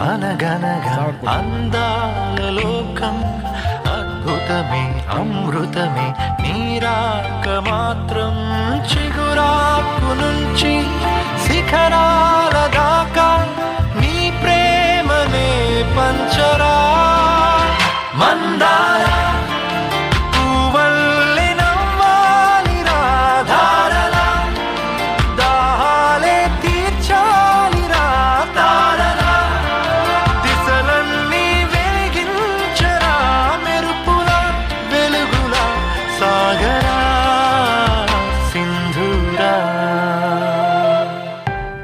అనగనగా అందాల లోకం అద్భుతమే అమృతమే నీరాక మాత్రం చిగురాకు నుంచి శిఖరాల దాకా నీ ప్రేమనే పంచరా మందార పువ్వల్లె నవ్వాలి రాధారలా దాహాలే తీర్చాలి రాతారలా దిశలన్నీ వెలిగించరా మెరుపులా వెలుగులా సాగరా సింధూరా.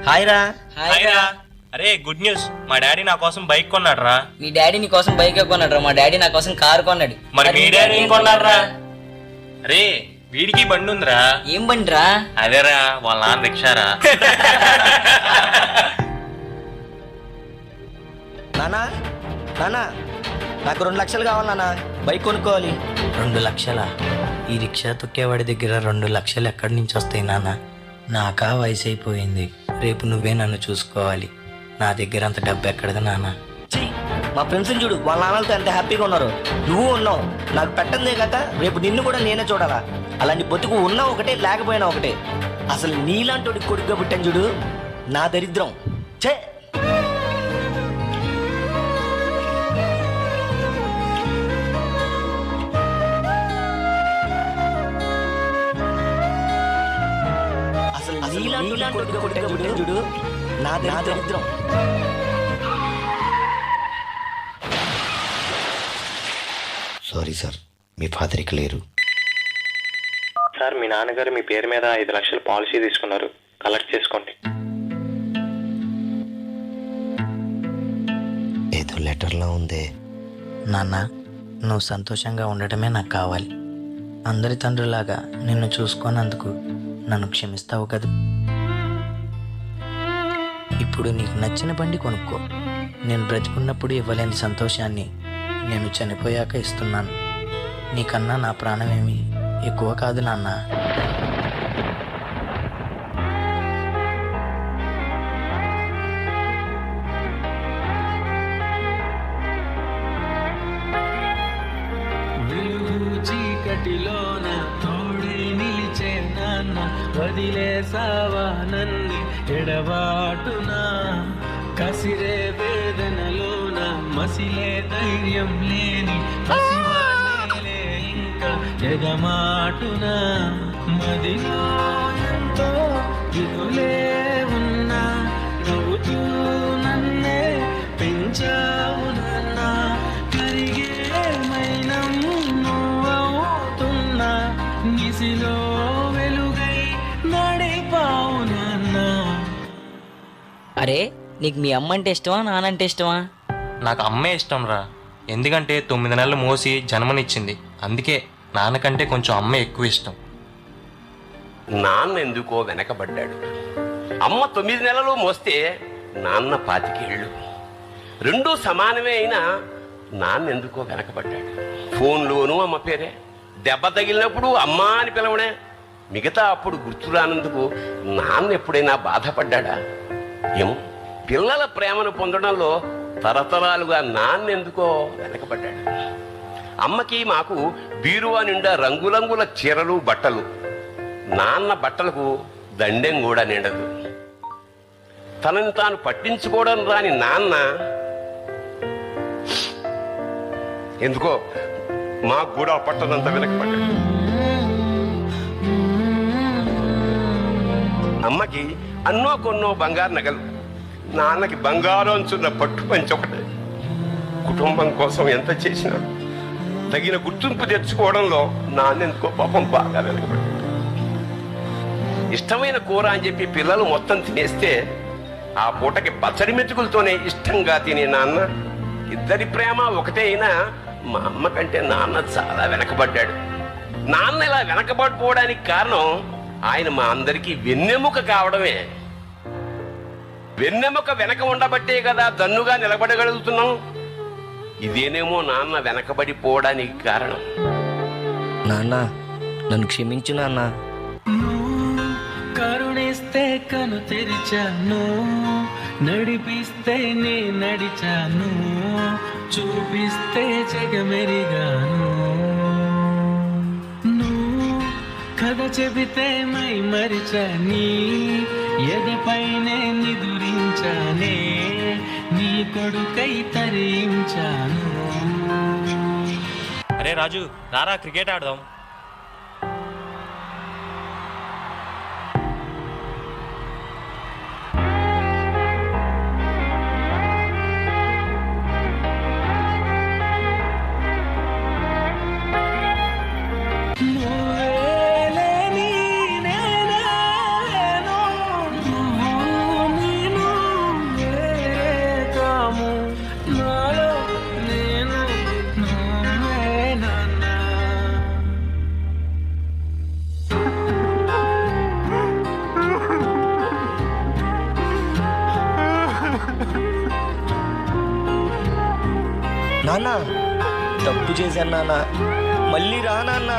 హాయ్ రా. హాయ్ రా. అరే గుడ్ న్యూస్, మా డాడీ నా కోసం బైక్ కొన్నాడు రా. మీ డాడీ నీ కోసం బైక్ కొన్నాడు రా, మా డాడీ నా కోసం కారు కొన్నాడు. మరి మీ డాడీ ఏం కొన్నాడు రా? అరే వీడికి బండి ఉందిరా. ఏం బండి రా? అదేరా వాళ్ళ నాన్న రిక్షారా. నానా నానా నాకు 2 లక్షలు కావాలి నాన్న, బైక్ కొనుక్కోవాలి. 2 లక్షలా? ఈ రిక్షా తొక్కేవాడి దగ్గర 2 లక్షలు ఎక్కడి నుంచి వస్తాయి నాన్న? నాకా వయసు అయిపోయింది, రేపు నువ్వే నన్ను చూసుకోవాలి. నా దగ్గర అంత డబ్బు ఎక్కడది నాన్న? మా ఫ్రెండ్స్ని చూడు, వాళ్ళ నాన్నలతో ఎంత హ్యాపీగా ఉన్నారు. నువ్వు ఉన్నావు, నాకు పెట్టందే కాక రేపు నిన్ను కూడా నేనే చూడాలా. అలాంటి బతుకు ఉన్నా ఒకటే లేకపోయినా ఒకటే. అసలు నీలాంటి కొడుకుగా పుట్టాను చూడు, నా దరిద్రం చే. అసలు నీలాంటి కొడుకుగా పుట్టాను చూడు, నా దరిద్రం. సారీ సార్, మీ ఫాదర్ ఇక లేరు. సార్ మీ నాన్నగారు మీ పేరు మీద 5 లక్షల పాలసీ తీసుకున్నారు, కలెక్ట్ చేసుకోండి. ఏదో లెటర్లో ఉందే. నాన్న, నువ్వు సంతోషంగా ఉండటమే నాకు కావాలి. అందరి తండ్రులాగా నిన్ను చూసుకోనందుకు నన్ను క్షమిస్తావు కదా. ఇప్పుడు నీకు నచ్చిన బండి కొనుక్కో. నేను బ్రతికున్నప్పుడు ఇవ్వలేని సంతోషాన్ని నేను చనిపోయాక ఇస్తున్నాను. నీకన్నా నా ప్రాణమేమి ఎక్కువ కాదు నాన్న. చీకటిలోన తోడే నిలిచే నాన్న, వదిలేసావా నన్ను ఎడబాటునా. కసిరే వేదనలోన మసిలే ధైర్యం లేని పసివాడిలే ఇంకా ఎగమాటునా. మదిలో ఎంతో దిగులే ఉన్నా, నవ్వుతూ నన్నే పెంచావు నాన్న. కరిగే మైనం నువ్వవుతున్నా, నిసిలో వెలుగై నడిపావు నాన్న. అరే నీకు మీ అమ్మ అంటే ఇష్టమా, నానంటే ఇష్టమా? నాకు అమ్మే ఇష్టం రా, ఎందుకంటే 9 నెలలు మోసి జన్మనిచ్చింది. అందుకే నాన్నకంటే కొంచెం అమ్మే ఎక్కువ ఇష్టం. నాన్న ఎందుకో వెనకబడ్డాడు. అమ్మ 9 నెలలు మోస్తే నాన్న 25 ఏళ్ళు. రెండూ సమానమే అయినా నాన్న ఎందుకో వెనకబడ్డాడు. ఫోన్లోనూ అమ్మ పేరే, దెబ్బ తగిలినప్పుడు అమ్మా అని పిలవడే. మిగతా అప్పుడు గుర్తురానందుకు నాన్న ఎప్పుడైనా బాధపడ్డా? ఏమో, పిల్లల ప్రేమను పొందడంలో తరతరాలుగా నాన్న ఎందుకో వెనకబడ్డాడు. అమ్మకి మాకు బీరువా నిండా రంగురంగుల చీరలు బట్టలు, నాన్న బట్టలకు దండెం కూడా నిండదు. తనని తాను పట్టించుకోవడం రాని నాన్న ఎందుకో మాకు కూడా పట్టదంతా వెనకబడ్డాడు. అమ్మకి అన్నో కొన్నో బంగారు నగలు, నాన్నకి బంగారం అంచున్న పట్టు పంచి ఒకటే. కుటుంబం కోసం ఎంత చేసినా తగిన గుర్తింపు తెచ్చుకోవడంలో నాన్నెందుకో పాపం బాగా వెనకబడ్డాడు. ఇష్టమైన కూర అని చెప్పి పిల్లలు మొత్తం తినేస్తే ఆ పూటకి పచ్చడి మెతుకులతోనే ఇష్టంగా తినే నాన్న, ఇద్దరి ప్రేమ ఒకటే అయినా మా అమ్మ కంటే నాన్న చాలా వెనకబడ్డాడు. నాన్న ఇలా వెనకబడిపోవడానికి కారణం ఆయన మా అందరికీ వెన్నెముక కావడమే. వెన్నెముక వెనక ఉండబట్టే కదా దన్నుగా నిలబడగలుగుతున్నాం. ఇదేనేమో నాన్న వెనకబడిపోవడానికి కారణం. నాన్న నన్ను క్షమించు నాన్న. కరుణిస్తా చూస్తే కను తెరిచాను, నడిపిస్తే నే నడిచాను, చూపిస్తే జగమెరిగాను. నువ్వు కథ చెబితే మై మరిచని, ఎదపైనే నిదురించానే, నీ కొడుకై తరించాను. అరే రాజు, రారా క్రికెట్ ఆడదాం. నాన్న తప్పు చేశాను నాన్న, మళ్ళీ రా నాన్న.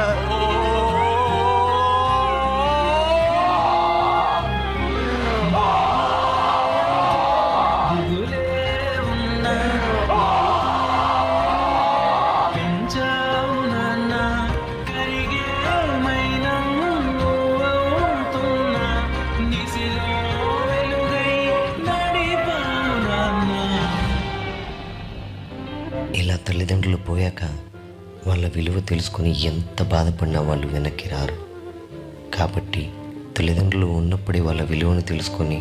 పెంచావు నాన్న, కరిగే మైనం నువ్వవుతున్నా, నిసిలో వెలుగై నడిపావు నాన్న. ఇలా తల్లిదండ్రులు పోయాక వాళ్ళ విలువ తెలుసుకొని ఎంత బాధపడినా వాళ్ళు వెనక్కి రారు. కాబట్టి తల్లిదండ్రులు ఉన్నప్పుడే వాళ్ళ విలువను తెలుసుకొని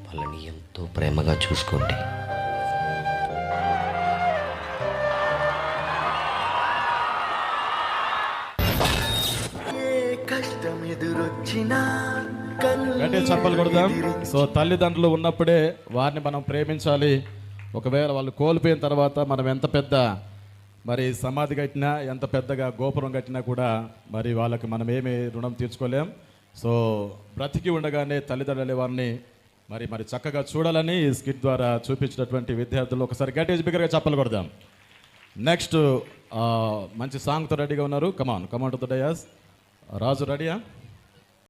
వాళ్ళని ఎంతో ప్రేమగా చూసుకోండి. గట్టిగా చప్పలు కొడదాం. సో తల్లిదండ్రులు ఉన్నప్పుడే వారిని మనం ప్రేమించాలి. ఒకవేళ వాళ్ళు కోల్పోయిన తర్వాత మనం ఎంత పెద్ద మరి సమాధి కట్టినా, ఎంత పెద్దగా గోపురం కట్టినా కూడా మరి వాళ్ళకి మనం ఏమీ రుణం తీర్చుకోలేం. సో బ్రతికి ఉండగానే తల్లిదండ్రులు వారిని మరి చక్కగా చూడాలని ఈ స్కిట్ ద్వారా చూపించినటువంటి విద్యార్థులు ఒకసారి గట్టిగా బిగ్గరగా చప్పలు కొడదాం. నెక్స్ట్ మంచి సాంగ్తో రెడీగా ఉన్నారు. Come on to the dais. Raju రెడీయా?